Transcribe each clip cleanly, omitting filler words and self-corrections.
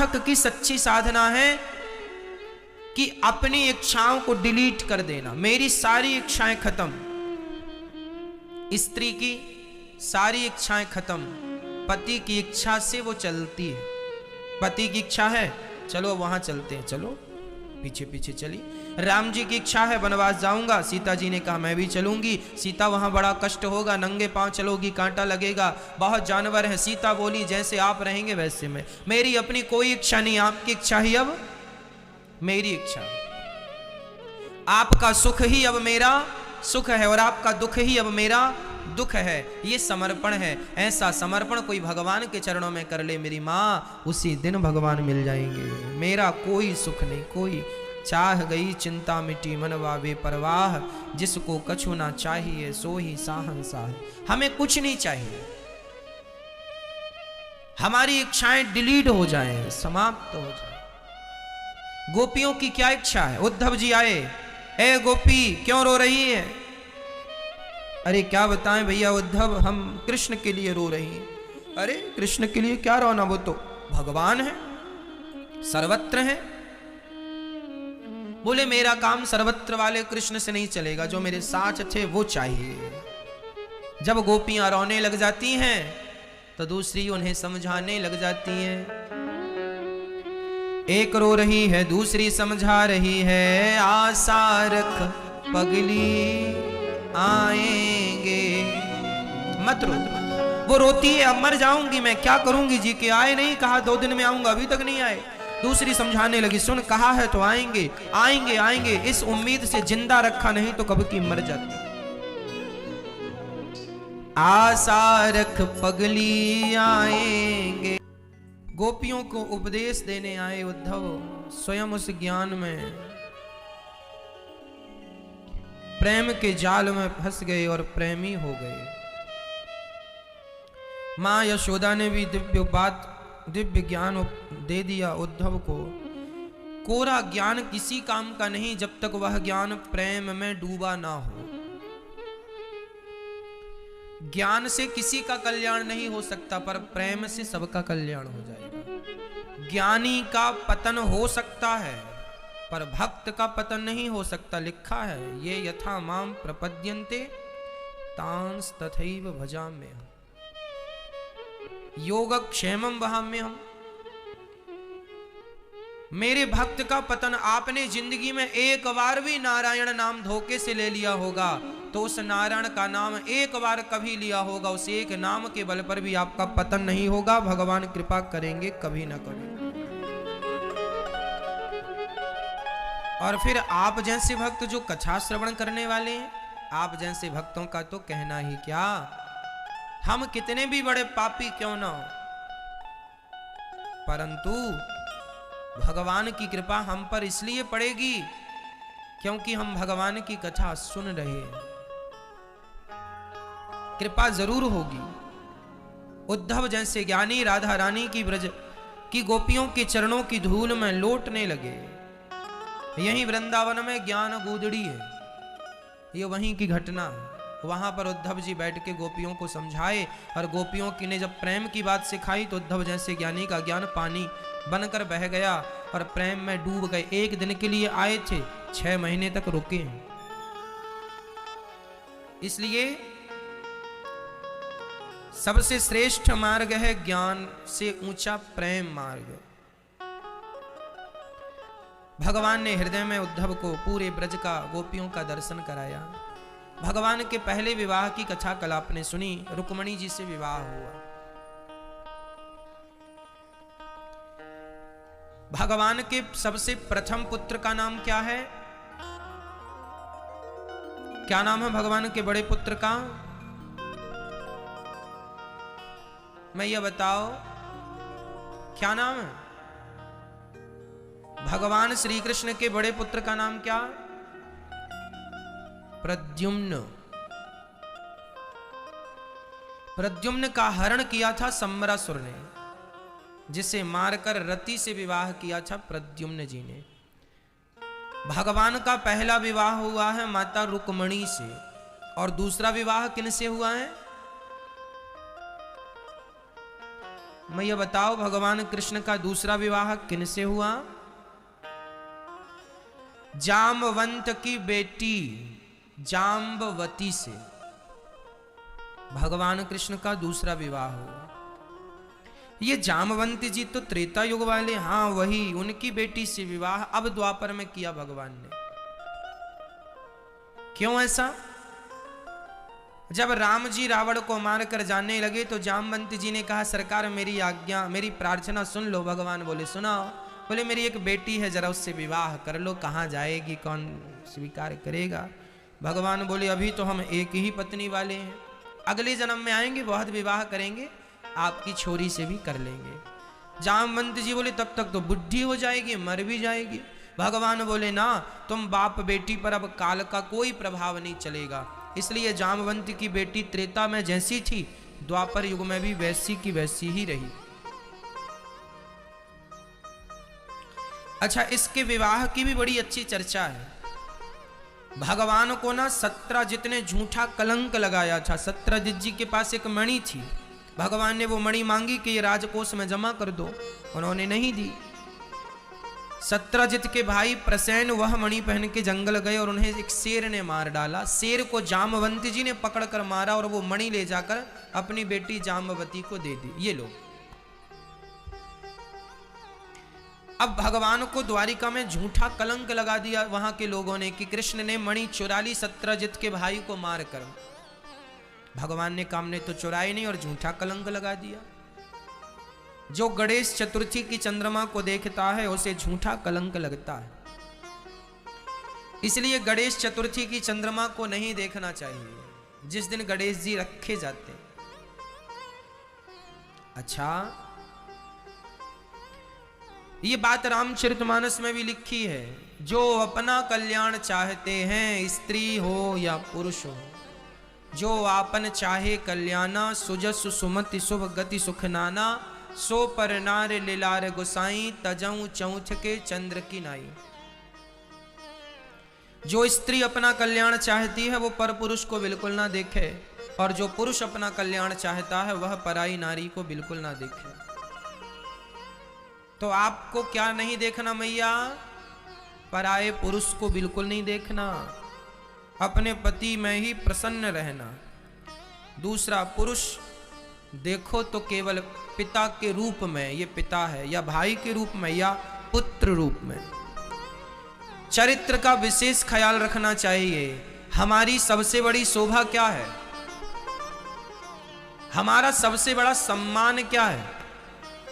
साधक की सच्ची साधना है कि अपनी इच्छाओं को डिलीट कर देना। मेरी सारी इच्छाएं खत्म, स्त्री की सारी इच्छाएं खत्म, पति की इच्छा से वो चलती है। पति की इच्छा है चलो वहां चलते हैं, चलो पीछे पीछे चली। राम जी की इच्छा है वनवास जाऊंगा, सीता जी ने कहा मैं भी चलूंगी। सीता वहां बड़ा कष्ट होगा, नंगे पांव चलोगी, कांटा लगेगा, बहुत जानवर है। सीता बोली जैसे आप रहेंगे वैसे मैं, मेरी अपनी कोई इच्छा नहीं, आपकी इच्छा ही अब मेरी इच्छा। आपका सुख ही अब मेरा सुख है और आपका दुख ही अब मेरा दुख है। ये समर्पण है। ऐसा समर्पण कोई भगवान के चरणों में कर ले मेरी माँ, उसी दिन भगवान मिल जाएंगे। मेरा कोई सुख नहीं, कोई चाह गई चिंता मिटी मनवा बेपरवाह, जिसको कछु ना चाहिए सो ही साहंसाह। हमें कुछ नहीं चाहिए, हमारी इच्छाएं डिलीट हो जाएं, समाप्त हो जाए। गोपियों की क्या इच्छा है? उद्धव जी आए, ए गोपी क्यों रो रही है? अरे क्या बताएं भैया उद्धव, हम कृष्ण के लिए रो रही हैं। अरे कृष्ण के लिए क्या रोना, वो तो भगवान है, सर्वत्र है। बोले मेरा काम सर्वत्र वाले कृष्ण से नहीं चलेगा, जो मेरे साथ थे वो चाहिए। जब गोपियां रोने लग जाती हैं तो दूसरी उन्हें समझाने लग जाती हैं। एक रो रही है, दूसरी समझा रही है, आशा रख पगली आएंगे। मत रो, वो रोती है अब मर जाऊंगी मैं, क्या करूंगी जी के आए नहीं, कहा 2 दिन में आऊंगा, अभी तक नहीं आए। दूसरी समझाने लगी, सुन कहा है तो आएंगे आएंगे आएंगे, इस उम्मीद से जिंदा रखा नहीं तो कब की मर जाती। आशा रख पगली आएंगे। गोपियों को उपदेश देने आए उद्धव, स्वयं उस ज्ञान में प्रेम के जाल में फंस गए और प्रेमी हो गए। मां यशोदा ने भी दिव्य ज्ञान दे दिया उद्धव को। कोरा ज्ञान किसी काम का नहीं जब तक वह ज्ञान प्रेम में डूबा ना हो। ज्ञान से किसी का कल्याण नहीं हो सकता, पर प्रेम से सबका कल्याण हो जाएगा। ज्ञानी का पतन हो सकता है पर भक्त का पतन नहीं हो सकता। लिखा है, ये यथा माम प्रपद्यन्ते तांस तथैव भजाम्यहम्, योगक्षेमं वहाम्यहम्। मेरे भक्त का पतन, आपने जिंदगी में एक बार भी नारायण नाम धोखे से ले लिया होगा तो उस नारायण का नाम एक बार कभी लिया होगा, उस एक नाम के बल पर भी आपका पतन नहीं होगा। भगवान कृपा करेंगे कभी ना कभी। और फिर आप जैसे भक्त जो कथा श्रवण करने वाले हैं, आप जैसे भक्तों का तो कहना ही क्या। हम कितने भी बड़े पापी क्यों ना हो, परंतु भगवान की कृपा हम पर इसलिए पड़ेगी क्योंकि हम भगवान की कथा सुन रहे हैं। कृपा जरूर होगी। उद्धव जैसे ज्ञानी राधा रानी की ब्रज की गोपियों के चरणों की धूल में लौटने लगे। यही वृंदावन में ज्ञान गूदड़ी है, ये वहीं की घटना है। वहां पर उद्धव जी बैठ के गोपियों को समझाए और गोपियों की ने जब प्रेम की बात सिखाई तो उद्धव जैसे ज्ञानी का ज्ञान पानी बनकर बह गया और प्रेम में डूब गए। 1 दिन के लिए आए थे, 6 महीने तक रुके हैं। इसलिए सबसे श्रेष्ठ मार्ग है ज्ञान से ऊंचा प्रेम मार्ग। भगवान ने हृदय में उद्धव को पूरे ब्रज का गोपियों का दर्शन कराया। भगवान के पहले विवाह की कथा कल आपने सुनी, रुक्मणी जी से विवाह हुआ। भगवान के सबसे प्रथम पुत्र का नाम क्या है? क्या नाम है भगवान के बड़े पुत्र का? मैं ये बताओ क्या नाम है? भगवान श्री कृष्ण के बड़े पुत्र का नाम क्या? प्रद्युम्न। प्रद्युम्न का हरण किया था सम्बरासुर ने, जिसे मारकर रति से विवाह किया था प्रद्युम्न जी ने। भगवान का पहला विवाह हुआ है माता रुक्मणी से, और दूसरा विवाह किन से हुआ है? मैया बताओ भगवान कृष्ण का दूसरा विवाह किनसे हुआ? जामवंत की बेटी जाम्बवती से भगवान कृष्ण का दूसरा विवाह हुआ। ये जामवंती जी तो त्रेता युग वाले, हाँ वही, उनकी बेटी से विवाह अब द्वापर में किया भगवान ने। क्यों ऐसा? जब राम जी रावण को मार कर जाने लगे तो जामवंती जी ने कहा सरकार मेरी आज्ञा, मेरी प्रार्थना सुन लो। भगवान बोले सुनाओ। बोले मेरी एक बेटी है, जरा उससे विवाह कर लो। कहाँ जाएगी, कौन स्वीकार करेगा? भगवान बोले अभी तो हम एक ही पत्नी वाले हैं, अगले जन्म में आएंगे बहुत विवाह करेंगे, आपकी छोरी से भी कर लेंगे। जामवंत जी बोले तब तक तो बुढ़ी हो जाएगी, मर भी जाएगी। भगवान बोले ना, तुम बाप बेटी पर अब काल का कोई प्रभाव नहीं चलेगा। इसलिए जामवंत की बेटी त्रेता में जैसी थी द्वापर युग में भी वैसी की वैसी ही रही। अच्छा, इसके विवाह की भी बड़ी अच्छी चर्चा है। भगवान को ना सत्यजित ने झूठा कलंक लगाया था। सत्यजित जी के पास एक मणि थी, भगवान ने वो मणि मांगी कि ये राजकोष में जमा कर दो, उन्होंने नहीं दी। सत्यजित के भाई प्रसेन वह मणि पहन के जंगल गए और उन्हें एक शेर ने मार डाला। शेर को जामवंती जी ने पकड़कर मारा और वो मणि ले जाकर अपनी बेटी जाम्बवती को दे दी। ये लो। अब भगवान को द्वारिका में झूठा कलंक लगा दिया वहां के लोगों ने कि कृष्ण ने मणि चुरा ली सत्यजित के भाई को मारकर। भगवान ने काम ने तो चुराई नहीं और झूठा कलंक लगा दिया। जो गणेश चतुर्थी की चंद्रमा को देखता है उसे झूठा कलंक लगता है। इसलिए गणेश चतुर्थी की चंद्रमा को नहीं देखना चाहिए जिस दिन गणेश जी रखे जाते हैं। अच्छा, ये बात रामचरितमानस में भी लिखी है। जो अपना कल्याण चाहते हैं, स्त्री हो या पुरुष हो, जो आपन चाहे कल्याणा, सुजस सुमति शुभ गति सुख नाना, सो पर नार लीलार गुसाई, तजऊ चौथ के चंद्र की नाई। जो स्त्री अपना कल्याण चाहती है वो पर पुरुष को बिल्कुल ना देखे, और जो पुरुष अपना कल्याण चाहता है वह पराई नारी को बिल्कुल ना देखे। तो आपको क्या नहीं देखना मैया? पराये पुरुष को बिल्कुल नहीं देखना, अपने पति में ही प्रसन्न रहना। दूसरा, पुरुष देखो तो केवल पिता के रूप में, ये पिता है, या भाई के रूप में, या पुत्र रूप में। चरित्र का विशेष ख्याल रखना चाहिए। हमारी सबसे बड़ी शोभा क्या है? हमारा सबसे बड़ा सम्मान क्या है?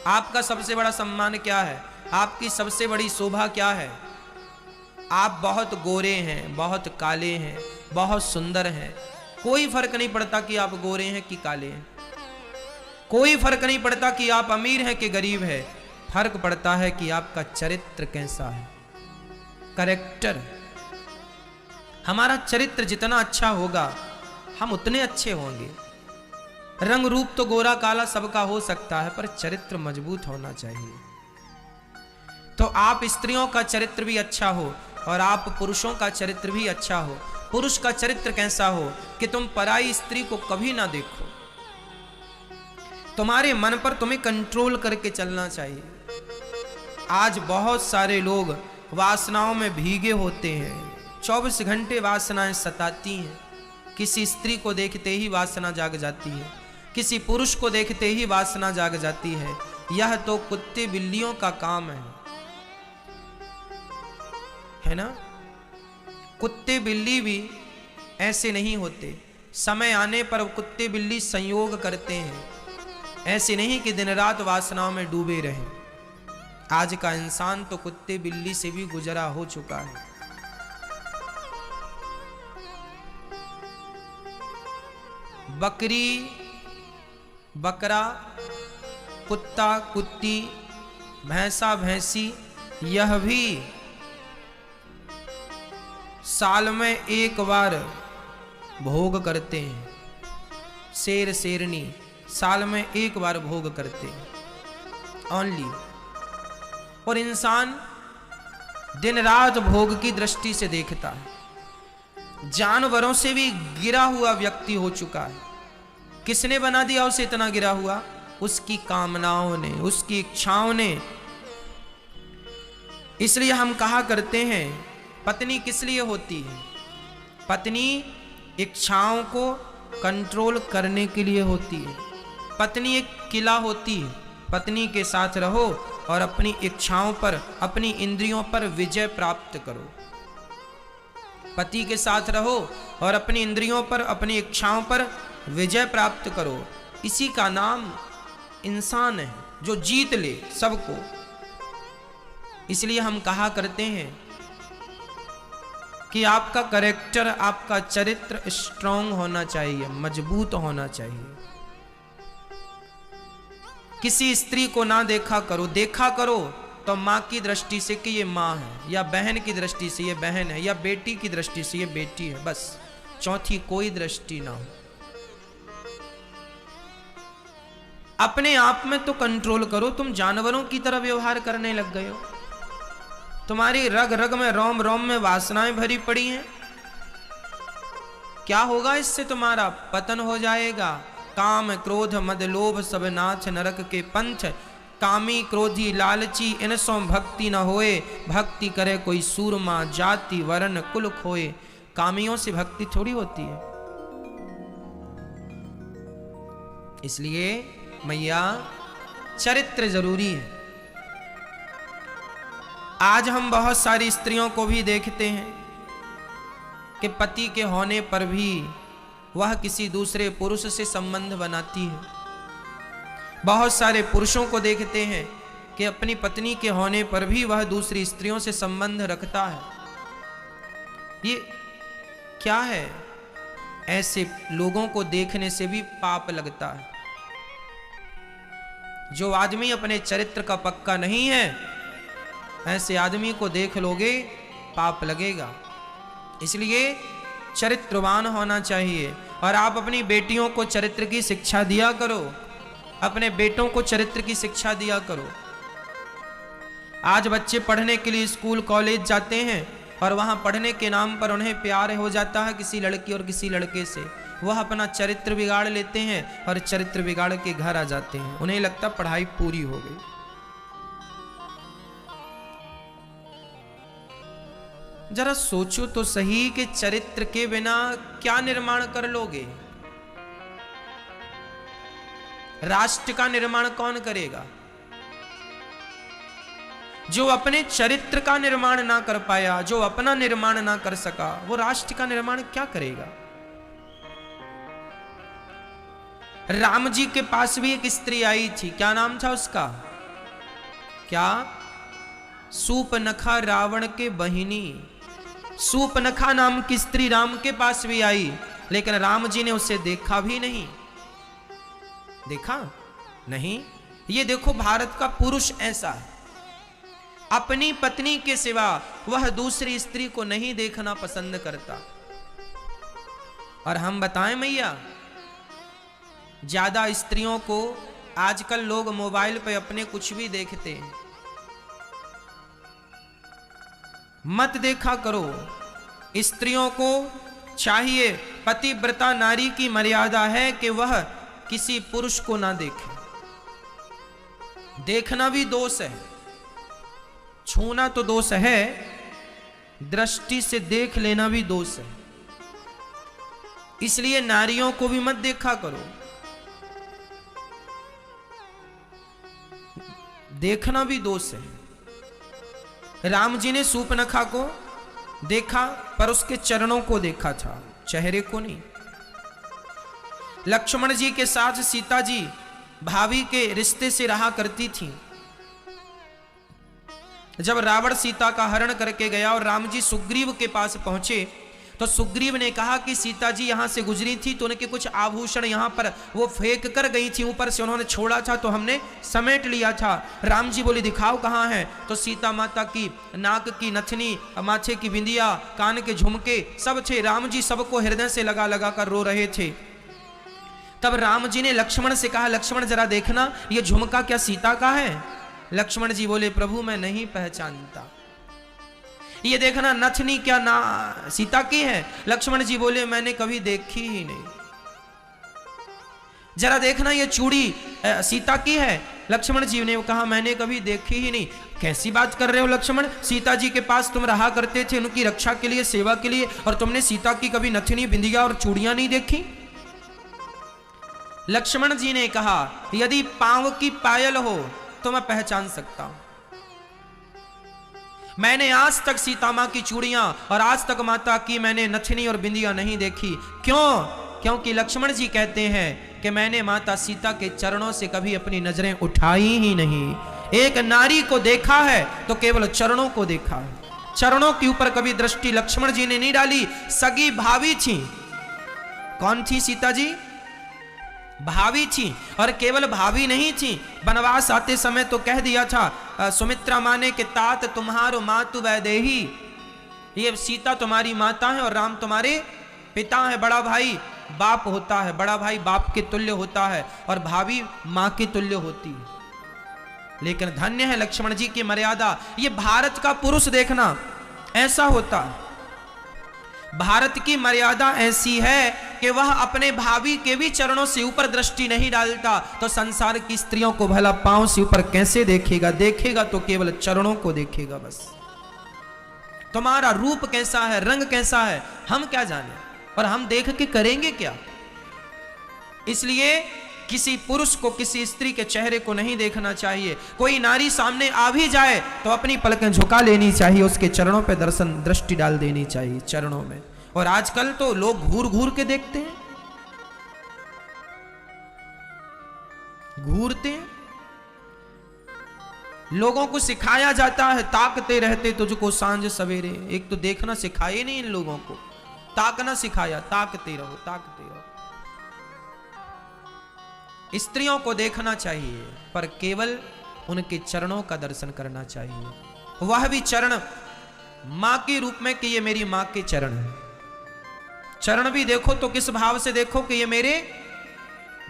आपका सबसे बड़ा सम्मान क्या है? आपकी सबसे बड़ी शोभा क्या है? आप बहुत गोरे हैं, बहुत काले हैं, बहुत सुंदर हैं, कोई फर्क नहीं पड़ता कि आप गोरे हैं कि काले हैं। कोई फर्क नहीं पड़ता कि आप अमीर हैं कि गरीब हैं। फर्क पड़ता है कि आपका चरित्र कैसा है, कैरेक्टर। हमारा चरित्र जितना अच्छा होगा हम उतने अच्छे होंगे। रंग रूप तो गोरा काला सबका हो सकता है, पर चरित्र मजबूत होना चाहिए। तो आप स्त्रियों का चरित्र भी अच्छा हो और आप पुरुषों का चरित्र भी अच्छा हो। पुरुष का चरित्र कैसा हो कि तुम पराई स्त्री को कभी ना देखो। तुम्हारे मन पर तुम्हें कंट्रोल करके चलना चाहिए। आज बहुत सारे लोग वासनाओं में भीगे होते हैं, 24 घंटे वासनाएं सताती हैं। किसी स्त्री को देखते ही वासना जाग जाती है, किसी पुरुष को देखते ही वासना जाग जाती है। यह तो कुत्ते बिल्लियों का काम है ना? कुत्ते बिल्ली भी ऐसे नहीं होते। समय आने पर कुत्ते बिल्ली संयोग करते हैं, ऐसे नहीं कि दिन रात वासनाओं में डूबे रहें। आज का इंसान तो कुत्ते बिल्ली से भी गुजरा हो चुका है। बकरी, बकरा, कुत्ता, कुत्ती, भैंसा, भैंसी, यह भी साल में एक बार भोग करते हैं। शेर, शेरनी साल में एक बार भोग करते हैं ओनली। और इंसान दिन रात भोग की दृष्टि से देखता है। जानवरों से भी गिरा हुआ व्यक्ति हो चुका है। किसने बना दिया उसे इतना गिरा हुआ? उसकी कामनाओं ने, उसकी इच्छाओं ने। इसलिए हम कहा करते हैं पत्नी किस लिए होती है? पत्नी इच्छाओं को कंट्रोल करने के लिए होती है। पत्नी एक किला होती है। पत्नी के साथ रहो और अपनी इच्छाओं पर, अपनी इंद्रियों पर विजय प्राप्त करो। पति के साथ रहो और अपनी इंद्रियों पर, अपनी इच्छाओं पर विजय प्राप्त करो। इसी का नाम इंसान है, जो जीत ले सबको। इसलिए हम कहा करते हैं कि आपका कैरेक्टर, आपका चरित्र स्ट्रांग होना चाहिए, मजबूत होना चाहिए। किसी स्त्री को ना देखा करो, देखा करो तो माँ की दृष्टि से कि ये माँ है, या बहन की दृष्टि से ये बहन है, या बेटी की दृष्टि से ये बेटी है, बस चौथी कोई दृष्टि ना हो। अपने आप में तो कंट्रोल करो। तुम जानवरों की तरह व्यवहार करने लग गए हो। तुम्हारी रग रग में, रोम रोम में वासनाएं भरी पड़ी हैं। क्या होगा इससे? तुम्हारा पतन हो जाएगा। काम क्रोध मद लोभ सब नाथ नरक के पंथ। कामी क्रोधी लालची इन सो भक्ति न होए। भक्ति करे कोई सूरमा जाति वर्ण कुल खोए। कामियों से भक्ति थोड़ी होती है। इसलिए मैया चरित्र जरूरी है। आज हम बहुत सारी स्त्रियों को भी देखते हैं कि पति के होने पर भी वह किसी दूसरे पुरुष से संबंध बनाती है। बहुत सारे पुरुषों को देखते हैं कि अपनी पत्नी के होने पर भी वह दूसरी स्त्रियों से संबंध रखता है। ये क्या है? ऐसे लोगों को देखने से भी पाप लगता है। जो आदमी अपने चरित्र का पक्का नहीं है, ऐसे आदमी को देख लोगे पाप लगेगा। इसलिए चरित्रवान होना चाहिए। और आप अपनी बेटियों को चरित्र की शिक्षा दिया करो, अपने बेटों को चरित्र की शिक्षा दिया करो। आज बच्चे पढ़ने के लिए स्कूल कॉलेज जाते हैं और वहां पढ़ने के नाम पर उन्हें प्यार हो जाता है किसी लड़की और किसी लड़के से। वह अपना चरित्र बिगाड़ लेते हैं और चरित्र बिगाड़ के घर आ जाते हैं। उन्हें लगता पढ़ाई पूरी हो गई। जरा सोचो तो सही कि चरित्र के बिना क्या निर्माण कर लोगे? राष्ट्र का निर्माण कौन करेगा? जो अपने चरित्र का निर्माण ना कर पाया, जो अपना निर्माण ना कर सका, वो राष्ट्र का निर्माण क्या करेगा? राम जी के पास भी एक स्त्री आई थी। क्या नाम था उसका? क्या? सूपनखा रावण के बहिनी। सूपनखा नाम की स्त्री राम के पास भी आई, लेकिन राम जी ने उसे देखा भी नहीं। देखा नहीं। ये देखो, भारत का पुरुष ऐसा है, अपनी पत्नी के सिवा वह दूसरी स्त्री को नहीं देखना पसंद करता। और हम बताएं मैया, ज्यादा स्त्रियों को आजकल लोग मोबाइल पे अपने कुछ भी देखते हैं। मत देखा करो। स्त्रियों को चाहिए, पतिव्रता नारी की मर्यादा है कि वह किसी पुरुष को ना देखे। देखना भी दोष है, छूना तो दोष है, दृष्टि से देख लेना भी दोष है। इसलिए नारियों को भी मत देखा करो। देखना भी दोष है। राम जी ने सूपनखा को देखा, पर उसके चरणों को देखा था, चेहरे को नहीं। लक्ष्मण जी के साथ सीता जी भाभी के रिश्ते से रहा करती थी। जब रावण सीता का हरण करके गया और राम जी सुग्रीव के पास पहुंचे, तो सुग्रीव ने कहा कि सीता जी यहां से गुजरी थी तो उनके कुछ आभूषण यहां पर वो फेंक कर गई थी, ऊपर से उन्होंने छोड़ा था तो हमने समेट लिया था। राम जी बोले दिखाओ कहां है? तो सीता माता की नाक की नथनी, माथे की बिंदिया, कान के झुमके सब थे। राम जी सबको हृदय से लगा लगा कर रो रहे थे। तब राम जी ने लक्ष्मण से कहा, लक्ष्मण जरा देखना ये झुमका क्या सीता का है? लक्ष्मण जी बोले, प्रभु मैं नहीं पहचानता। ये देखना नथनी क्या ना सीता की है? लक्ष्मण जी बोले, मैंने कभी देखी ही नहीं। जरा देखना ये चूड़ी सीता की है। लक्ष्मण जी ने कहा मैंने कभी देखी ही नहीं। कैसी बात कर रहे हो लक्ष्मण, सीता जी के पास तुम रहा करते थे उनकी रक्षा के लिए, सेवा के लिए, और तुमने सीता की कभी नथनी, बिंदिया और चूड़ियां नहीं देखी? लक्ष्मण जी ने कहा यदि पांव की पायल हो तो मैं पहचान सकता हूं। मैंने आज तक सीता मां की चूड़ियां और आज तक माता की मैंने नथनी और बिंदिया नहीं देखी। क्यों? क्योंकि लक्ष्मण जी कहते हैं कि मैंने माता सीता के चरणों से कभी अपनी नजरें उठाई ही नहीं। एक नारी को देखा है तो केवल चरणों को देखा है, चरणों के ऊपर कभी दृष्टि लक्ष्मण जी ने नहीं डाली। सगी भाभी थी। कौन थी सीता जी? भाभी थी। और केवल भाभी नहीं थी, वनवास आते समय तो कह दिया था सुमित्रा माने कि तात तुम्हारो मातु वैदेही, ये सीता तुम्हारी माता है और राम तुम्हारे पिता है। बड़ा भाई बाप होता है, बड़ा भाई बाप के तुल्य होता है और भाभी मां के तुल्य होती है। लेकिन धन्य है लक्ष्मण जी की मर्यादा। ये भारत का पुरुष देखना ऐसा होता है। भारत की मर्यादा ऐसी है कि वह अपने भाभी के भी चरणों से ऊपर दृष्टि नहीं डालता, तो संसार की स्त्रियों को भला पांव से ऊपर कैसे देखेगा? देखेगा तो केवल चरणों को देखेगा बस। तुम्हारा रूप कैसा है, रंग कैसा है, हम क्या जाने, और हम देख के करेंगे क्या? इसलिए किसी पुरुष को किसी स्त्री के चेहरे को नहीं देखना चाहिए। कोई नारी सामने आ भी जाए तो अपनी पलकें झुका लेनी चाहिए, उसके चरणों पे दृष्टि डाल देनी चाहिए, चरणों में। और आजकल तो लोग घूर घूर के देखते हैं, घूरते हैं। लोगों को सिखाया जाता है ताकते रहते तुझको सांझ सवेरे। एक तो देखना सिखाए नहीं इन लोगों को, ताकना सिखाया, ताकते रहो, ताकते रहो। स्त्रियों को देखना चाहिए पर केवल उनके चरणों का दर्शन करना चाहिए, वह भी चरण मां के रूप में कि ये मेरी मां के चरण है। चरण भी देखो तो किस भाव से देखो कि ये मेरे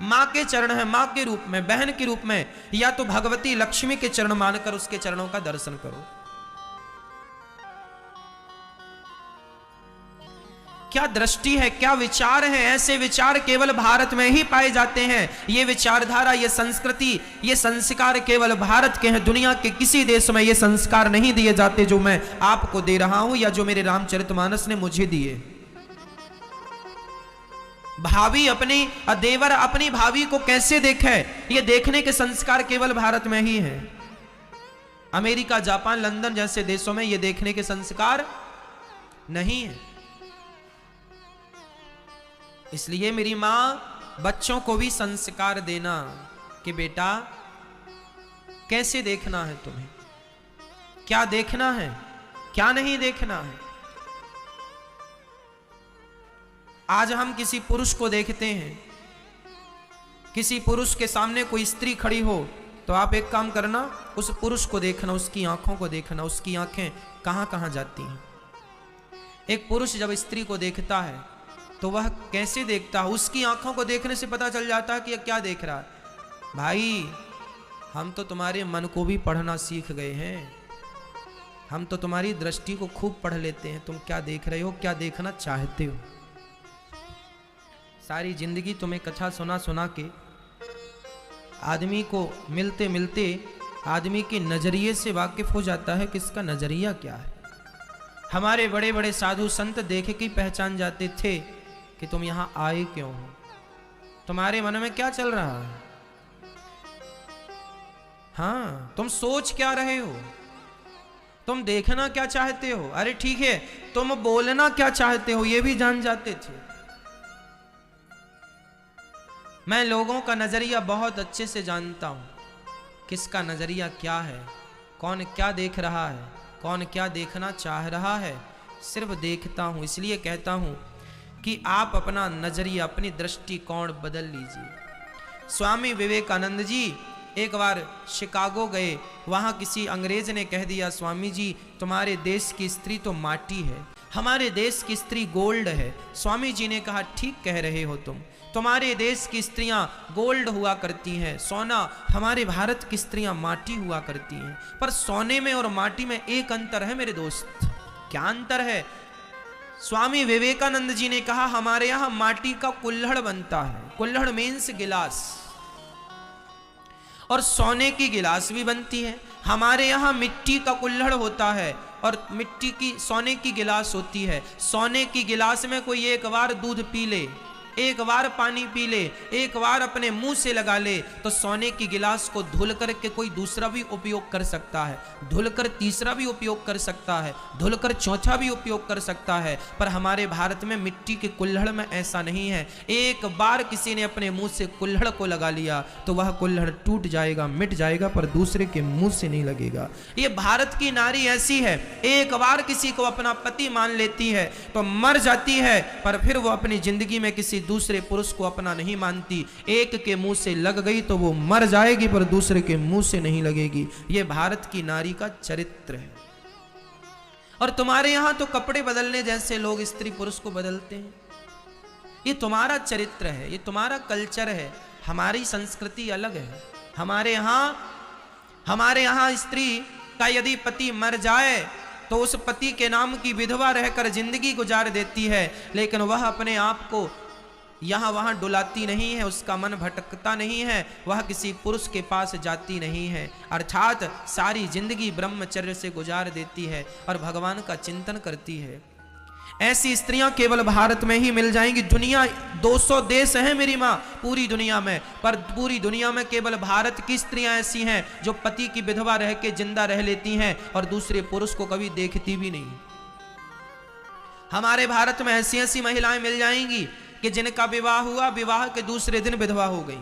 मां के चरण है, मां के रूप में, बहन के रूप में, या तो भगवती लक्ष्मी के चरण मानकर उसके चरणों का दर्शन करो। क्या दृष्टि है, क्या विचार है? ऐसे विचार केवल भारत में ही पाए जाते हैं। ये विचारधारा, ये संस्कृति, ये संस्कार केवल भारत के हैं। दुनिया के किसी देश में ये संस्कार नहीं दिए जाते जो मैं आपको दे रहा हूं या जो मेरे रामचरितमानस ने मुझे दिए। भाभी अपनी, देवर अपनी भाभी को कैसे देखे, ये देखने के संस्कार केवल भारत में ही है। अमेरिका, जापान, लंदन जैसे देशों में ये देखने के संस्कार नहीं है। इसलिए मेरी मां बच्चों को भी संस्कार देना कि बेटा कैसे देखना है तुम्हें, क्या देखना है, क्या नहीं देखना है। आज हम किसी पुरुष को देखते हैं, किसी पुरुष के सामने कोई स्त्री खड़ी हो तो आप एक काम करना, उस पुरुष को देखना, उसकी आंखों को देखना, उसकी आंखें कहां कहां जाती हैं। एक पुरुष जब स्त्री को देखता है तो वह कैसे देखता है, उसकी आंखों को देखने से पता चल जाता है कि यह क्या देख रहा है। भाई हम तो तुम्हारे मन को भी पढ़ना सीख गए हैं, हम तो तुम्हारी दृष्टि को खूब पढ़ लेते हैं। तुम क्या देख रहे हो, क्या देखना चाहते हो। सारी जिंदगी तुम्हें कथा सुना सुना के आदमी को मिलते मिलते आदमी के नजरिए से वाकिफ हो जाता है कि इसका नजरिया क्या है। हमारे बड़े बड़े साधु संत देख के पहचान जाते थे कि तुम यहां आए क्यों हो, तुम्हारे मन में क्या चल रहा है, हाँ तुम सोच क्या रहे हो, तुम देखना क्या चाहते हो। अरे ठीक है, तुम बोलना क्या चाहते हो ये भी जान जाते थे। मैं लोगों का नजरिया बहुत अच्छे से जानता हूं, किसका नजरिया क्या है, कौन क्या देख रहा है, कौन क्या देखना चाह रहा है, सिर्फ देखता हूं। इसलिए कहता हूं कि आप अपना नजरिया, अपनी दृष्टिकोण बदल लीजिए। स्वामी विवेकानंद जी एक बार शिकागो गए, वहां किसी अंग्रेज ने कह दिया, स्वामी जी तुम्हारे देश की स्त्री तो माटी है, हमारे देश की स्त्री गोल्ड है। स्वामी जी ने कहा ठीक कह रहे हो तुम, तुम्हारे देश की स्त्रियां गोल्ड हुआ करती हैं, सोना, हमारे भारत की स्त्रियां माटी हुआ करती हैं। पर सोने में और माटी में एक अंतर है मेरे दोस्त। क्या अंतर है? स्वामी विवेकानंद जी ने कहा हमारे यहां माटी का कुल्हड़ बनता है, कुल्हड़ मीन्स गिलास, और सोने की गिलास भी बनती है। हमारे यहाँ मिट्टी का कुल्हड़ होता है और मिट्टी की सोने की गिलास होती है। सोने की गिलास में कोई एक बार दूध पी ले, एक बार पानी पी ले, एक बार अपने मुंह से लगा ले, तो सोने की गिलास को धुल करके कोई दूसरा भी उपयोग कर सकता है, धुलकर तीसरा भी उपयोग कर सकता है, धुलकर चौथा भी उपयोग कर सकता है। पर हमारे भारत में मिट्टी के कुल्हड़ में ऐसा नहीं है। एक बार किसी ने अपने मुंह से कुल्हड़ को लगा लिया तो वह कुल्हड़ टूट जाएगा, मिट जाएगा, पर दूसरे के मुंह से नहीं लगेगा। ये भारत की नारी ऐसी है, एक बार किसी को अपना पति मान लेती है तो मर जाती है, पर फिर वो अपनी जिंदगी में किसी दूसरे पुरुष को अपना नहीं मानती। एक के मुंह से लग गई तो वो मर जाएगी, पर दूसरे के मुंह से नहीं लगेगी। ये भारत की नारी का चरित्र है। और तुम्हारे यहां तो कपड़े बदलने जैसे लोग स्त्री पुरुष को बदलते हैं। ये तुम्हारा चरित्र है, ये तुम्हारा कल्चर है। हमारी संस्कृति अलग है। हमारे यहां स्त्री का यदि पति मर जाए तो उस पति के नाम की विधवा रहकर जिंदगी गुजार देती है, लेकिन वह अपने आप को यहाँ वहाँ डुलाती नहीं है, उसका मन भटकता नहीं है, वह किसी पुरुष के पास जाती नहीं है, अर्थात सारी जिंदगी ब्रह्मचर्य से गुजार देती है और भगवान का चिंतन करती है। ऐसी स्त्रियां केवल भारत में ही मिल जाएंगी। दुनिया 200 देश हैं मेरी माँ पूरी दुनिया में, पर पूरी दुनिया में केवल भारत की स्त्रियां ऐसी हैं जो पति की विधवा रह के जिंदा रह लेती हैं और दूसरे पुरुष को कभी देखती भी नहीं। हमारे भारत में ऐसी ऐसी महिलाएं मिल जाएंगी कि जिनका विवाह हुआ, विवाह के दूसरे दिन विधवा हो गई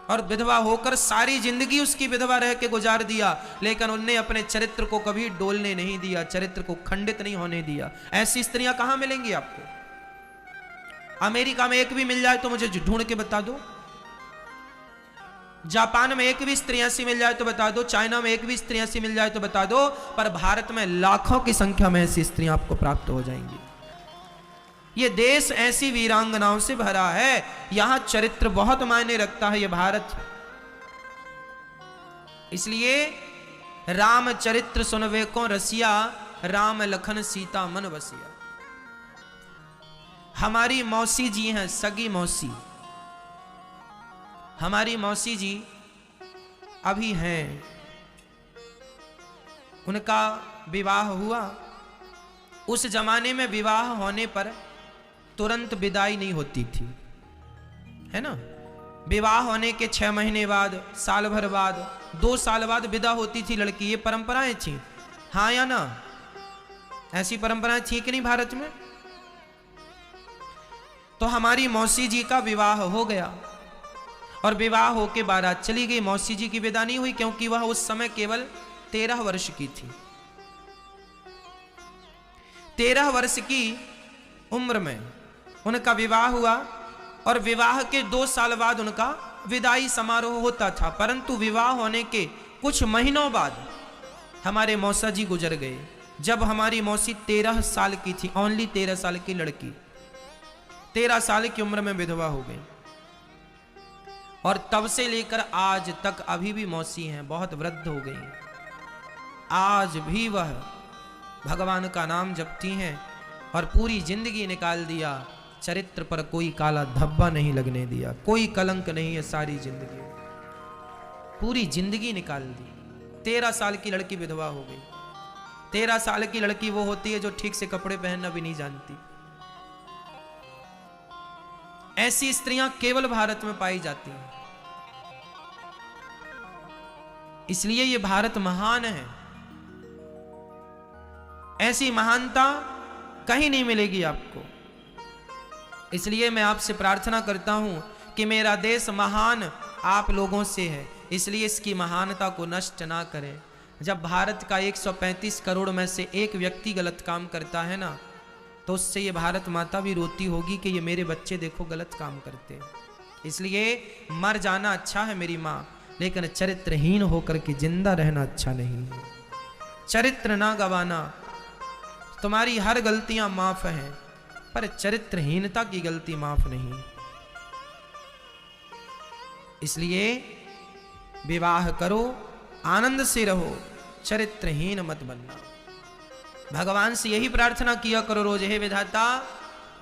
और विधवा होकर सारी जिंदगी उसकी विधवा रह के गुजार दिया, लेकिन उनने अपने चरित्र को कभी डोलने नहीं दिया, चरित्र को खंडित नहीं होने दिया। ऐसी स्त्रियां कहां मिलेंगी आपको? अमेरिका में एक भी मिल जाए तो मुझे ढूंढ के बता दो। जापान में एक भी स्त्री ऐसी मिल जाए तो बता दो। चाइना में एक भी स्त्री ऐसी मिल जाए तो बता दो। पर भारत में लाखों की संख्या में ऐसी स्त्रियां आपको प्राप्त हो जाएंगी। ये देश ऐसी वीरांगनाओं से भरा है। यहां चरित्र बहुत मायने रखता है ये भारत। इसलिए राम चरित्र सुनवे को रसिया, राम लखन सीता मन बसिया। हमारी मौसी जी हैं, सगी मौसी। हमारी मौसी जी अभी हैं, उनका विवाह हुआ। उस जमाने में विवाह होने पर तुरंत विदाई नहीं होती थी, है ना। विवाह होने के 6 महीने बाद, साल भर बाद, 2 साल बाद विदा होती थी लड़की। ये परंपराएं थी, हाँ या ना? ऐसी परंपराएं थी कि नहीं भारत में? तो हमारी मौसी जी का विवाह हो गया और विवाह होके बारात चली गई। मौसी जी की विदा नहीं हुई क्योंकि वह उस समय केवल 13 वर्ष की थी। 13 वर्ष की उम्र में उनका विवाह हुआ और विवाह के 2 साल बाद उनका विदाई समारोह होता था। परंतु विवाह होने के कुछ महीनों बाद हमारे मौसा जी गुजर गए। जब हमारी मौसी 13 साल की थी, ओनली 13 साल की लड़की, 13 साल की उम्र में विधवा हो गई। और तब से लेकर आज तक अभी भी मौसी हैं, बहुत वृद्ध हो गई। आज भी वह भगवान का नाम जपती हैं और पूरी जिंदगी निकाल दिया। चरित्र पर कोई काला धब्बा नहीं लगने दिया, कोई कलंक नहीं है। सारी जिंदगी, पूरी जिंदगी निकाल दी। 13 साल की लड़की विधवा हो गई। 13 साल की लड़की वो होती है जो ठीक से कपड़े पहनना भी नहीं जानती। ऐसी स्त्रियां केवल भारत में पाई जाती हैं। इसलिए ये भारत महान है। ऐसी महानता कहीं नहीं मिलेगी आपको। इसलिए मैं आपसे प्रार्थना करता हूं कि मेरा देश महान आप लोगों से है, इसलिए इसकी महानता को नष्ट ना करें। जब भारत का 135 करोड़ में से एक व्यक्ति गलत काम करता है ना, तो उससे ये भारत माता भी रोती होगी कि ये मेरे बच्चे देखो गलत काम करते हैं। इसलिए मर जाना अच्छा है मेरी माँ, लेकिन चरित्रहीन होकर के जिंदा रहना अच्छा नहीं है। चरित्र ना गवाना। तुम्हारी हर गलतियां माफ हैं, पर चरित्रहीनता की गलती माफ नहीं। इसलिए विवाह करो, आनंद से रहो, चरित्रहीन मत बनना। भगवान से यही प्रार्थना किया करो रोज, हे विधाता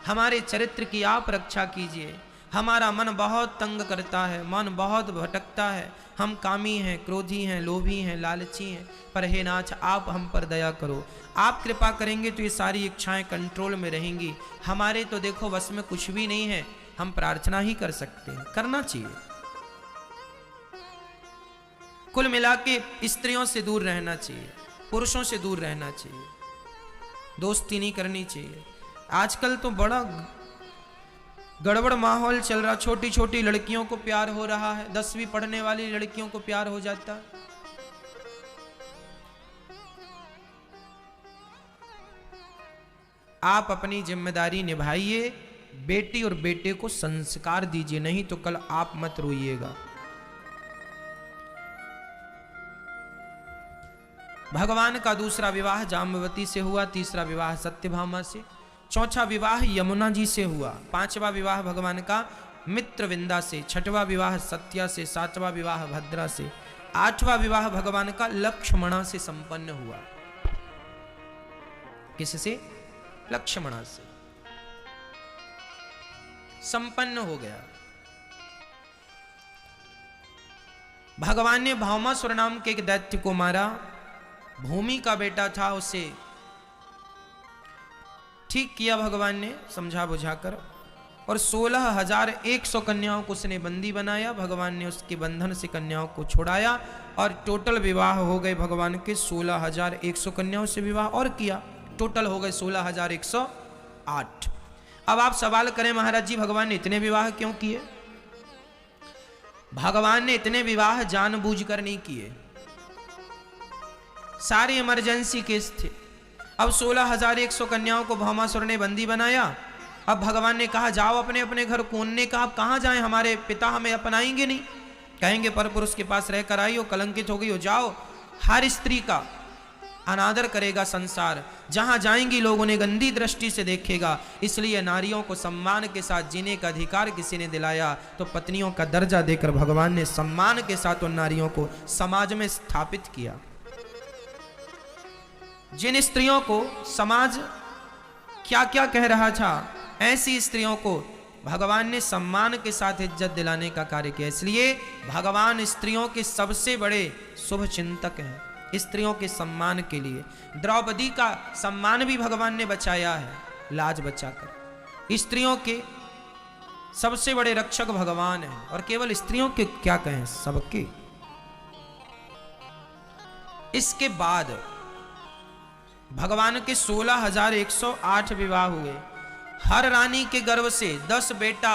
हमारे चरित्र की आप रक्षा कीजिए, हमारा मन बहुत तंग करता है, मन बहुत भटकता है, हम कामी हैं, क्रोधी हैं, लोभी हैं, लालची हैं, पर हे नाथ आप हम पर दया करो, आप कृपा करेंगे तो ये सारी इच्छाएं कंट्रोल में रहेंगी। हमारे तो देखो बस में कुछ भी नहीं है, हम प्रार्थना ही कर सकते हैं, करना चाहिए। कुल मिला के स्त्रियों से दूर रहना चाहिए, पुरुषों से दूर रहना चाहिए, दोस्ती नहीं करनी चाहिए। आजकल तो बड़ा गड़बड़ माहौल चल रहा, छोटी छोटी लड़कियों को प्यार हो रहा है, 10वीं पढ़ने वाली लड़कियों को प्यार हो जाता है। आप अपनी जिम्मेदारी निभाइए, बेटी और बेटे को संस्कार दीजिए, नहीं तो कल आप मत रोइएगा। भगवान का दूसरा विवाह जाम्बवती से हुआ, तीसरा विवाह सत्यभामा से, चौथा विवाह यमुना जी से हुआ, पांचवा विवाह भगवान का मित्रविंदा से, छठवां विवाह सत्या से, सातवां विवाह भद्रा से, आठवां विवाह भगवान का लक्ष्मणा से संपन्न हुआ। किससे? लक्ष्मणा से संपन्न हो गया। भगवान ने भौमासुर नाम के एक दैत्य को मारा, भूमि का बेटा था, उसे ठीक किया भगवान ने समझा बुझाकर, और 16,100 कन्याओं को उसने बंदी बनाया। भगवान ने उसके बंधन से कन्याओं को छुड़ाया और टोटल विवाह हो गए भगवान के 16,100 कन्याओं से विवाह और किया, टोटल हो गए 16,108। अब आप सवाल करें महाराज जी भगवान ने इतने विवाह क्यों किए? भगवान ने इतने विवाह जानबूझकर नहीं किए, सारे इमरजेंसी केस थे। अब 16,100 कन्याओं को भौमासुर ने बंदी बनाया। अब भगवान ने कहा जाओ अपने अपने घर को। उनने कहा अब कहाँ जाएं, हमारे पिता हमें अपनाएंगे नहीं, कहेंगे पर पुरुष के पास रहकर आई हो, कलंकित हो गई हो, जाओ। हर स्त्री का अनादर करेगा संसार, जहां जाएंगी लोग उन्हें गंदी दृष्टि से देखेगा। इसलिए नारियों को सम्मान के साथ जीने का अधिकार किसी ने दिलाया, तो पत्नियों का दर्जा देकर भगवान ने सम्मान के साथ उन नारियों को समाज में स्थापित किया। जिन स्त्रियों को समाज क्या क्या कह रहा था, ऐसी स्त्रियों को भगवान ने सम्मान के साथ इज्जत दिलाने का कार्य किया। इसलिए भगवान स्त्रियों के सबसे बड़े शुभ चिंतक हैं, स्त्रियों के सम्मान के लिए। द्रौपदी का सम्मान भी भगवान ने बचाया है, लाज बचाकर। स्त्रियों के सबसे बड़े रक्षक भगवान हैं, और केवल स्त्रियों के क्या कहें, सबके। इसके बाद भगवान के 16,108 विवाह हुए। हर रानी के गर्भ से 10 बेटा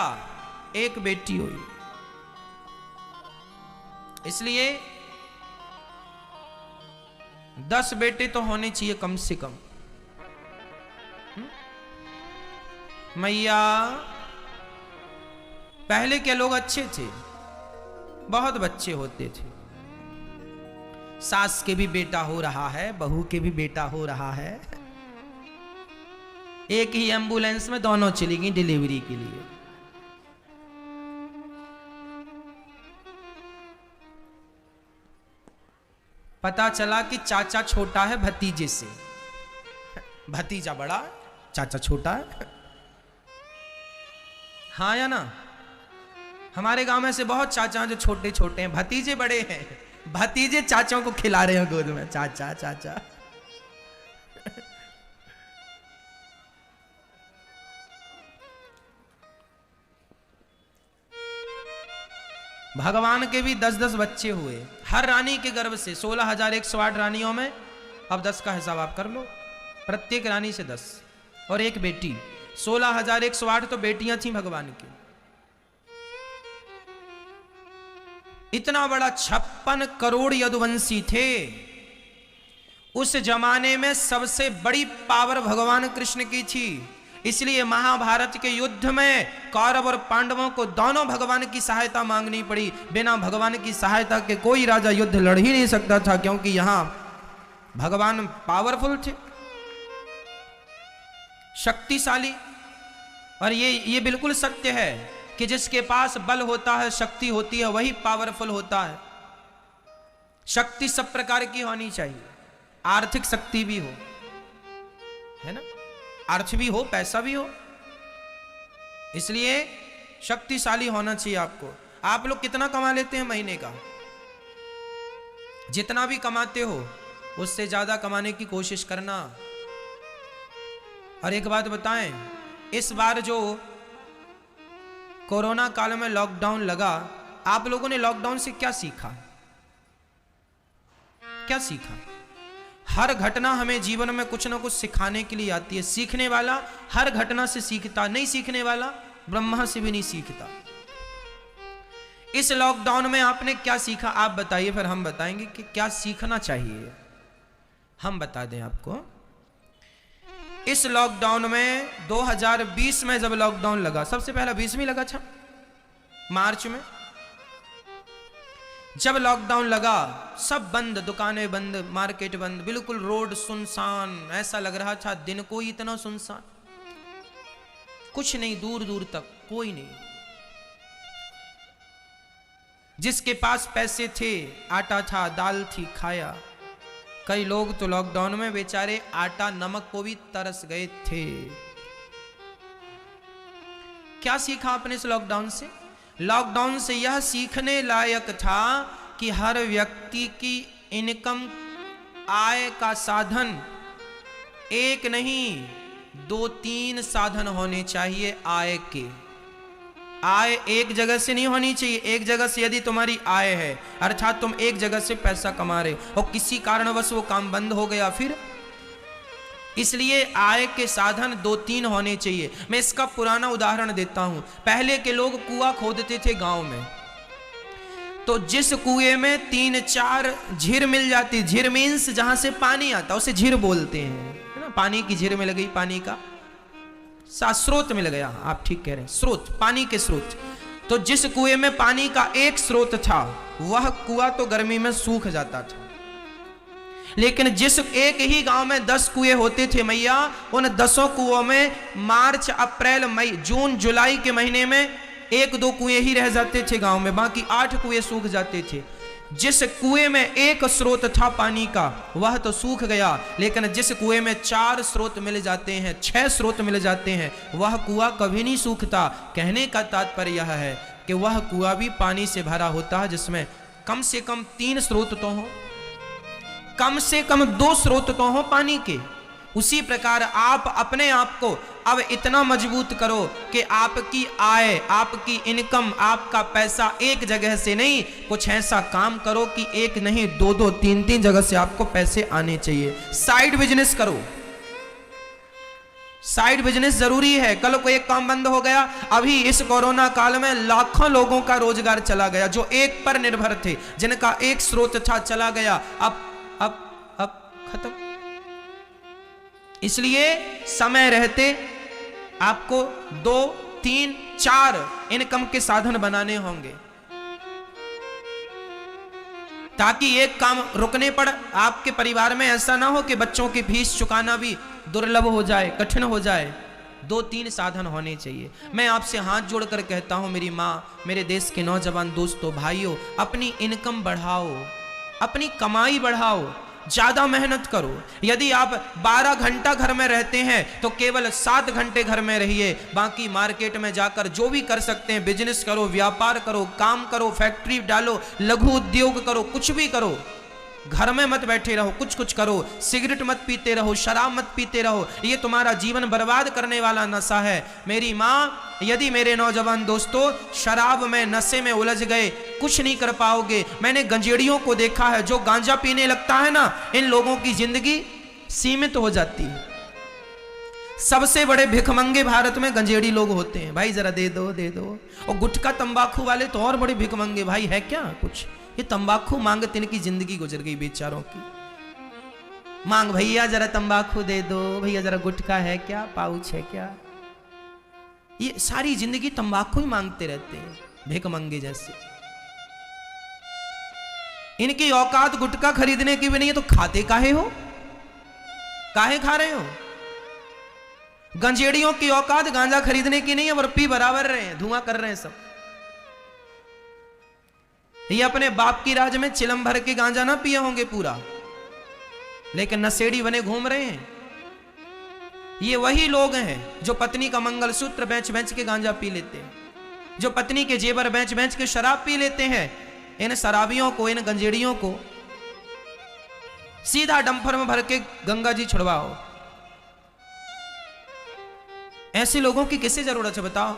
1 बेटी हुई। इसलिए 10 बेटे तो होने चाहिए कम से कम। मैया पहले के लोग अच्छे थे, बहुत बच्चे होते थे। सास के भी बेटा हो रहा है, बहू के भी बेटा हो रहा है। एक ही एम्बुलेंस में दोनों चली गई डिलीवरी के लिए। पता चला कि चाचा छोटा है भतीजे से, भतीजा बड़ा है, चाचा छोटा है। हाँ या ना? हमारे गांव में से बहुत चाचा हैं जो छोटे छोटे हैं, भतीजे बड़े हैं। भतीजे चाचाओं को खिला रहे हो गोद में, चाचा चाचा। भगवान के भी 10-10 बच्चे हुए हर रानी के गर्भ से। 16,108 रानियों में अब 10 का हिसाब आप कर लो, प्रत्येक रानी से 10 और एक बेटी। 16,108 तो बेटियां थी भगवान की। इतना बड़ा 56 करोड़ यदुवंशी थे। उस जमाने में सबसे बड़ी पावर भगवान कृष्ण की थी। इसलिए महाभारत के युद्ध में कौरव और पांडवों को दोनों भगवान की सहायता मांगनी पड़ी। बिना भगवान की सहायता के कोई राजा युद्ध लड़ ही नहीं सकता था, क्योंकि यहां भगवान पावरफुल थे, शक्तिशाली। और ये बिल्कुल सत्य है कि जिसके पास बल होता है, शक्ति होती है, वही पावरफुल होता है। शक्ति सब प्रकार की होनी चाहिए, आर्थिक शक्ति भी हो, है ना, अर्थ भी हो, पैसा भी हो। इसलिए शक्तिशाली होना चाहिए आपको। आप लोग कितना कमा लेते हैं महीने का? जितना भी कमाते हो उससे ज्यादा कमाने की कोशिश करना। और एक बात बताएं, इस बार जो कोरोना काल में लॉकडाउन लगा, आप लोगों ने लॉकडाउन से क्या सीखा? क्या सीखा? हर घटना हमें जीवन में कुछ ना कुछ सिखाने के लिए आती है। सीखने वाला हर घटना से सीखता, नहीं सीखने वाला ब्रह्मा से भी नहीं सीखता। इस लॉकडाउन में आपने क्या सीखा? आप बताइए, फिर हम बताएंगे कि क्या सीखना चाहिए। हम बता दें आपको, इस लॉकडाउन में 2020 में जब लॉकडाउन लगा, सबसे पहला 20 में लगा था, मार्च में जब लॉकडाउन लगा, सब बंद, दुकानें बंद, मार्केट बंद, बिल्कुल रोड सुनसान। ऐसा लग रहा था दिन को ही इतना सुनसान, कुछ नहीं, दूर दूर तक कोई नहीं। जिसके पास पैसे थे, आटा था, दाल थी, खाया। कई लोग तो लॉकडाउन में बेचारे आटा नमक को भी तरस गए थे। क्या सीखा आपने इस लॉकडाउन से? लॉकडाउन से यह सीखने लायक था कि हर व्यक्ति की इनकम, आय का साधन एक नहीं 2-3 साधन होने चाहिए आय के। आय एक जगह से नहीं होनी चाहिए। एक जगह से यदि तुम्हारी आय है, अर्थात तुम एक जगह से पैसा कमा रहे और किसी कारणवश वो काम बंद हो गया, फिर इसलिए आय के साधन 2-3 होने चाहिए। मैं इसका पुराना उदाहरण देता हूं। पहले के लोग कुआं खोदते थे गांव में, तो जिस कुएं में 3-4 झीर मिल जाती, झीर मीन्स जहां से पानी आता, उसे झीर बोलते हैं, है ना। पानी की झीर मिल गई, पानी का स्रोत मिल गया, आप ठीक कह रहे हैं, स्रोत, पानी के स्रोत। तो जिस कुएं में पानी का एक स्रोत था, वह कुआं तो गर्मी में सूख जाता था। लेकिन जिस एक ही गांव में 10 कुएं होते थे मैया, उन 10 कुओं में मार्च, अप्रैल, मई, जून, जुलाई के महीने में 1-2 कुएं ही रह जाते थे गांव में, बाकी 8 कुएं सूख जाते थे। जिस कुएं में एक स्रोत था पानी का, वह तो सूख गया, लेकिन जिस कुएं में 4 स्रोत मिल जाते हैं, 6 स्रोत मिल जाते हैं, वह कुआं कभी नहीं सूखता। कहने का तात्पर्य यह है कि वह कुआं भी पानी से भरा होता है, जिसमें कम से कम 3 स्रोत तो हो, कम से कम 2 स्रोत तो हो पानी के। उसी प्रकार आप अपने आप को अब इतना मजबूत करो कि आपकी आय, आपकी इनकम, आपका पैसा एक जगह से नहीं, कुछ ऐसा काम करो कि एक नहीं 2-2, 3-3 जगह से आपको पैसे आने चाहिए। साइड बिजनेस करो, साइड बिजनेस जरूरी है। कल को एक काम बंद हो गया, अभी इस कोरोना काल में लाखों लोगों का रोजगार चला गया, जो एक पर निर्भर थे, जिनका एक स्रोत था, चला गया, अब खत्म। इसलिए समय रहते आपको 2, 3, 4 इनकम के साधन बनाने होंगे, ताकि एक काम रुकने पर आपके परिवार में ऐसा ना हो कि बच्चों की फीस चुकाना भी दुर्लभ हो जाए, कठिन हो जाए। 2-3 साधन होने चाहिए। मैं आपसे हाथ जोड़कर कहता हूं, मेरी माँ, मेरे देश के नौजवान दोस्तों, भाइयों, अपनी इनकम बढ़ाओ, अपनी कमाई बढ़ाओ, ज्यादा मेहनत करो। यदि आप 12 घंटा घर में रहते हैं तो केवल 7 घंटे घर में रहिए, बाकी मार्केट में जाकर जो भी कर सकते हैं, बिजनेस करो, व्यापार करो, काम करो, फैक्ट्री डालो, लघु उद्योग करो, कुछ भी करो। घर में मत बैठे रहो, कुछ कुछ करो। सिगरेट मत पीते रहो, शराब मत पीते रहो, ये तुम्हारा जीवन बर्बाद करने वाला नशा है। मेरी माँ, यदि मेरे नौजवान दोस्तों शराब में, नशे में उलझ गए, कुछ नहीं कर पाओगे। मैंने गंजेड़ियों को देखा है, जो गांजा पीने लगता है ना, इन लोगों की जिंदगी सीमित हो जाती है। सबसे बड़े भिखमंगे भारत में गंजेड़ी लोग होते हैं। भाई जरा दे दो, दे दो। और गुटखा तंबाकू वाले तो और बड़े भिखमंगे, भाई है क्या कुछ? ये तंबाकू मांगते, इनकी जिंदगी गुजर गई बेचारों की। मांग भैया जरा तंबाकू दे दो, भैया जरा गुटखा है क्या, पाउच है क्या? ये सारी जिंदगी तंबाकू ही मांगते रहते हैं, भिखमंगे जैसे। इनकी औकात गुटखा खरीदने की भी नहीं है, तो खाते काहे हो? काहे खा रहे हो? गंजेड़ियों की औकात गांजा खरीदने की नहीं है, और पी बराबर रहे हैं, धुआं कर रहे हैं सब। ये अपने बाप की राज में चिलम भर के गांजा ना पिए होंगे पूरा, लेकिन नशेड़ी बने घूम रहे हैं। ये वही लोग हैं जो पत्नी का मंगलसूत्र बेच बेच के गांजा पी लेते हैं, जो पत्नी के जेवर बेच बेच के शराब पी लेते हैं। इन शराबियों को, इन गंजेड़ियों को सीधा डंपर में भर के गंगा जी छुड़वाओ। ऐसे लोगों की किसे जरूरत है बताओ?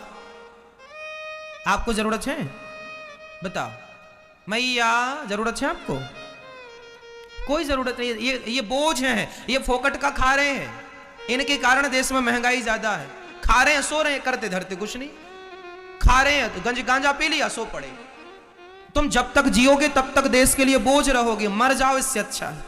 आपको जरूरत है? बताओ मैया, जरूरत है आपको? कोई जरूरत नहीं। ये बोझ है, ये फोकट का खा रहे हैं। इनके कारण देश में महंगाई ज्यादा है। खा रहे हैं, सो रहे हैं, करते धरते कुछ नहीं। खा रहे हैं तो गांजा पी लिया, सो पड़े। तुम जब तक जियोगे तब तक देश के लिए बोझ रहोगे, मर जाओ इससे अच्छा है।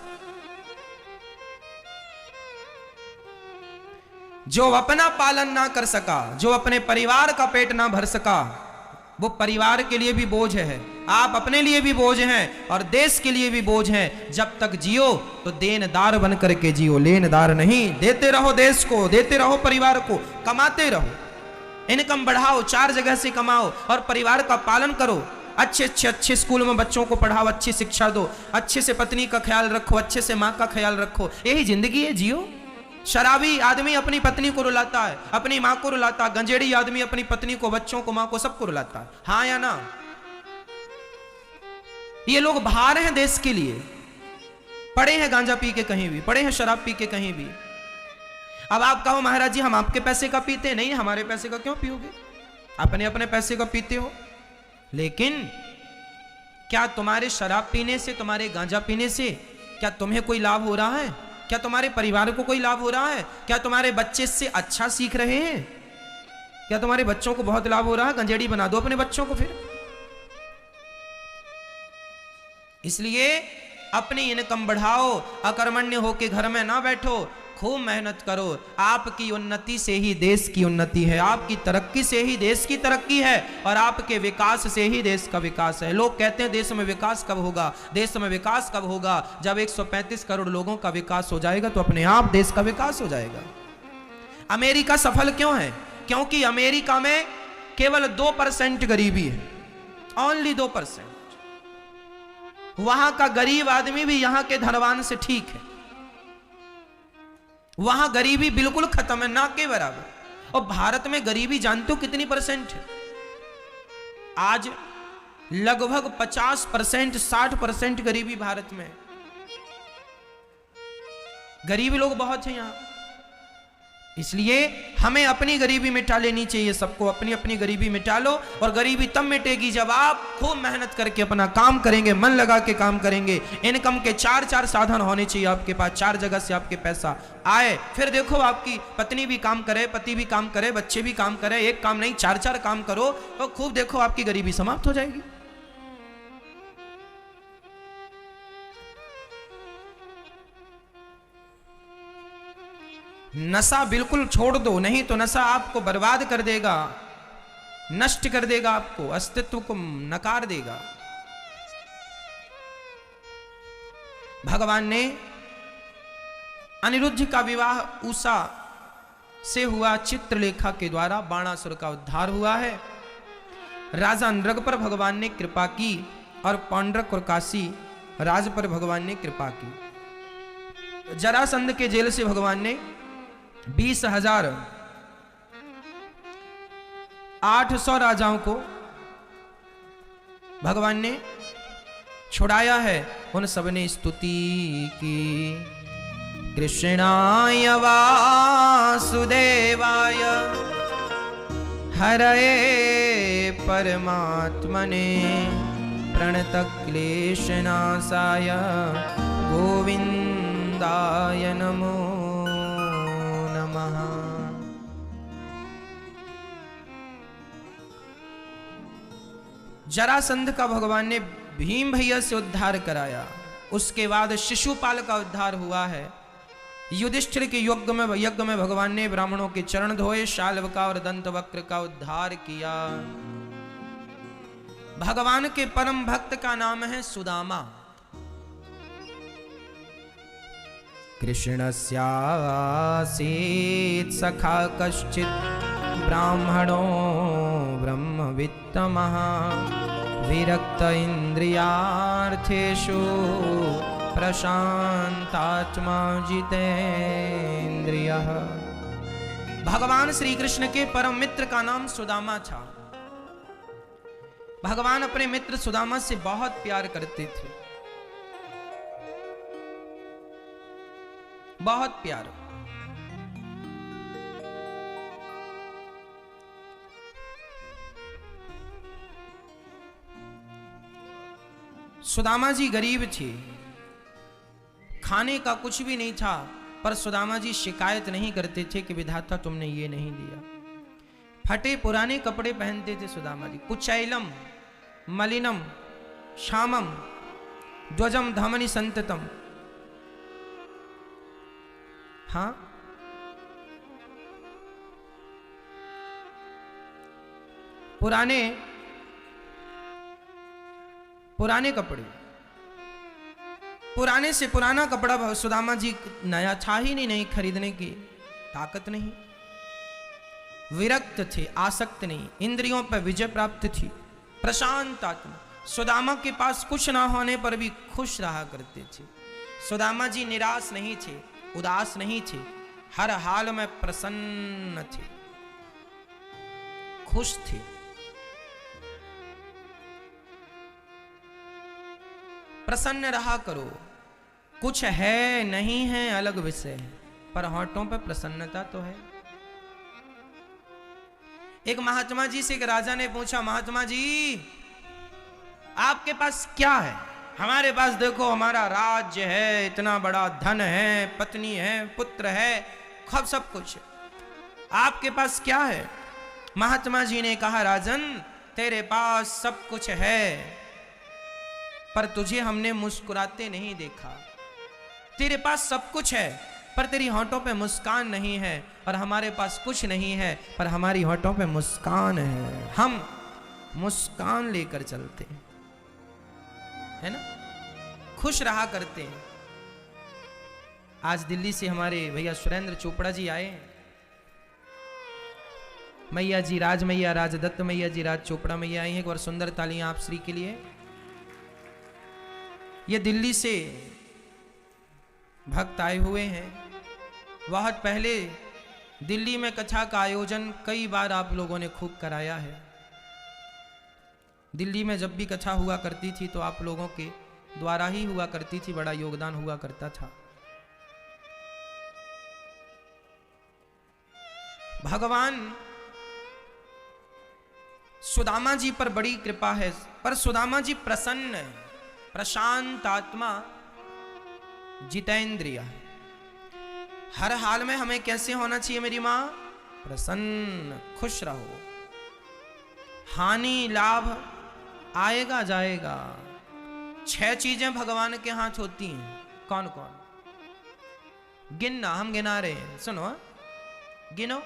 जो अपना पालन ना कर सका, जो अपने परिवार का पेट ना भर सका, वो परिवार के लिए भी बोझ है। आप अपने लिए भी बोझ हैं और देश के लिए भी बोझ हैं। जब तक जियो तो देनदार बन करके जियो, लेनदार नहीं। देते रहो देश को, देते रहो परिवार को, कमाते रहो, इनकम बढ़ाओ, 4 जगह से कमाओ और परिवार का पालन करो। अच्छे स्कूल में बच्चों को पढ़ाओ, अच्छी शिक्षा दो, अच्छे से पत्नी का ख्याल रखो, अच्छे से माँ का ख्याल रखो। यही जिंदगी है, जियो। शराबी आदमी अपनी पत्नी को रुलाता है, अपनी माँ को रुलाता है। गंजेड़ी आदमी अपनी पत्नी को, बच्चों को, माँ को, सबको रुलाता है। हाँ या ना? ये लोग भार हैं देश के लिए। पड़े हैं गांजा पी के कहीं भी, पड़े हैं शराब पी के कहीं भी। अब आप कहो महाराज जी हम आपके पैसे का पीते नहीं, हमारे पैसे का क्यों पियोगे? अपने अपने पैसे का पीते हो। लेकिन क्या तुम्हारे शराब पीने से, तुम्हारे गांजा पीने से क्या तुम्हें कोई लाभ हो रहा है? क्या तुम्हारे परिवार को कोई लाभ हो रहा है? क्या तुम्हारे बच्चे इससे अच्छा सीख रहे हैं? क्या तुम्हारे बच्चों को बहुत लाभ हो रहा है? गंजेड़ी बना दो अपने बच्चों को फिर। इसलिए अपनी इनकम बढ़ाओ, अकर्मण्य होके घर में ना बैठो, खूब मेहनत करो। आपकी उन्नति से ही देश की उन्नति है, आपकी तरक्की से ही देश की तरक्की है और आपके विकास से ही देश का विकास है। लोग कहते हैं देश में विकास कब होगा, देश में विकास कब होगा? जब 135 करोड़ लोगों का विकास हो जाएगा तो अपने आप देश का विकास हो जाएगा। अमेरिका सफल क्यों है? क्योंकि अमेरिका में केवल 2% गरीबी है, ओनली 2%। वहां का गरीब आदमी भी यहां के धनवान से ठीक है। वहां गरीबी बिल्कुल खत्म है, ना के बराबर। और भारत में गरीबी जानते हो कितनी % है? आज लगभग 50%, 60% गरीबी भारत में। गरीबी लोग बहुत हैं यहां। इसलिए हमें अपनी गरीबी मिटा लेनी चाहिए। सबको अपनी अपनी गरीबी मिटा लो। और गरीबी तब मिटेगी जब आप खूब मेहनत करके अपना काम करेंगे, मन लगा के काम करेंगे। इनकम के 4 साधन होने चाहिए आपके पास, 4 जगह से आपके पैसा आए। फिर देखो आपकी पत्नी भी काम करे, पति भी काम करे, बच्चे भी काम करे। एक काम नहीं, 4 काम करो तो खूब देखो आपकी गरीबी समाप्त हो जाएगी। नशा बिल्कुल छोड़ दो, नहीं तो नशा आपको बर्बाद कर देगा, नष्ट कर देगा, आपको अस्तित्व को नकार देगा। भगवान ने अनिरुद्ध का विवाह उषा से हुआ चित्रलेखा के द्वारा बाणासुर का उद्धार हुआ है। राजा नृग पर भगवान ने कृपा की और पौंड्रक और काशी राज पर भगवान ने कृपा की। जरासंध के जेल से भगवान ने 20,800 राजाओं को भगवान ने छुड़ाया है। उन सबने स्तुति की। कृष्णाय वासुदेवाय हरये परमात्मने प्रणतक्लेशनाशाय गोविंदाय नमो नमः। जरासंध का भगवान ने भीम भैया से उद्धार कराया। उसके बाद शिशुपाल का उद्धार हुआ है। युधिष्ठिर के यज्ञ में भगवान ने ब्राह्मणों के चरण धोए, शाल्वका और दंतवक्र का उद्धार किया। भगवान के परम भक्त का नाम है सुदामा। कृष्णस्यासीत् सखा कश्चित् ब्राह्मणो ब्रह्मवित्तमः विरक्त इंद्रियार्थेषु प्रशांतात्मा जितेन्द्रियः। भगवान श्री कृष्ण के परम मित्र का नाम सुदामा था। भगवान अपने मित्र सुदामा से बहुत प्यार करते थे, बहुत प्यार। सुदामा जी गरीब थे, खाने का कुछ भी नहीं था, पर सुदामा जी शिकायत नहीं करते थे कि विधाता तुमने ये नहीं दिया। फटे पुराने कपड़े पहनते थे सुदामा जी। कुचैलम मलिनम श्यामम ध्वजम धमनि संततम। हाँ, पुराने कपड़े, पुराने से पुराना कपड़ा सुदामा जी नया था ही नहीं खरीदने की ताकत नहीं। विरक्त थे, आसक्त नहीं, इंद्रियों पर विजय प्राप्त थी, प्रशांत आत्मा। सुदामा के पास कुछ ना होने पर भी खुश रहा करते थे। सुदामा जी निराश नहीं थे, उदास नहीं थे, हर हाल में प्रसन्न थे, खुश थे। प्रसन्न रहा करो, कुछ है नहीं है अलग विषय है, पर होठों पर प्रसन्नता तो है। एक महात्मा जी से एक राजा ने पूछा, महात्मा जी आपके पास क्या है? हमारे पास देखो हमारा राज्य है, इतना बड़ा धन है, पत्नी है, पुत्र है, सब कुछ है, आपके पास क्या है? महात्मा जी ने कहा, राजन तेरे पास सब कुछ है, पर तुझे हमने मुस्कुराते नहीं देखा। तेरे पास सब कुछ है पर तेरी होठों पे मुस्कान नहीं है, और हमारे पास कुछ नहीं है पर हमारी होठों पे मुस्कान है। हम मुस्कान लेकर चलते हैं, है ना, खुश रहा करते हैं। आज दिल्ली से हमारे भैया सुरेंद्र चोपड़ा जी आए हैं। मैया जी, राज मैया, राजदत्त मैया जी, राज चोपड़ा मैया आई हैं। एक बार सुंदर तालियां आप श्री के लिए। ये दिल्ली से भक्त आए हुए हैं। बहुत पहले दिल्ली में कथा का आयोजन कई बार आप लोगों ने खूब कराया है। दिल्ली में जब भी कथा हुआ करती थी तो आप लोगों के द्वारा ही हुआ करती थी, बड़ा योगदान हुआ करता था। भगवान सुदामा जी पर बड़ी कृपा है, पर सुदामा जी प्रसन्न है, प्रशांत आत्मा, जितेंद्रिय। हर हाल में हमें कैसे होना चाहिए मेरी मां? प्रसन्न, खुश रहो। हानि लाभ आएगा जाएगा। 6 चीजें भगवान के हाथ होती हैं। कौन कौन? गिनना, हम गिना रहे हैं, सुनो, गिनो।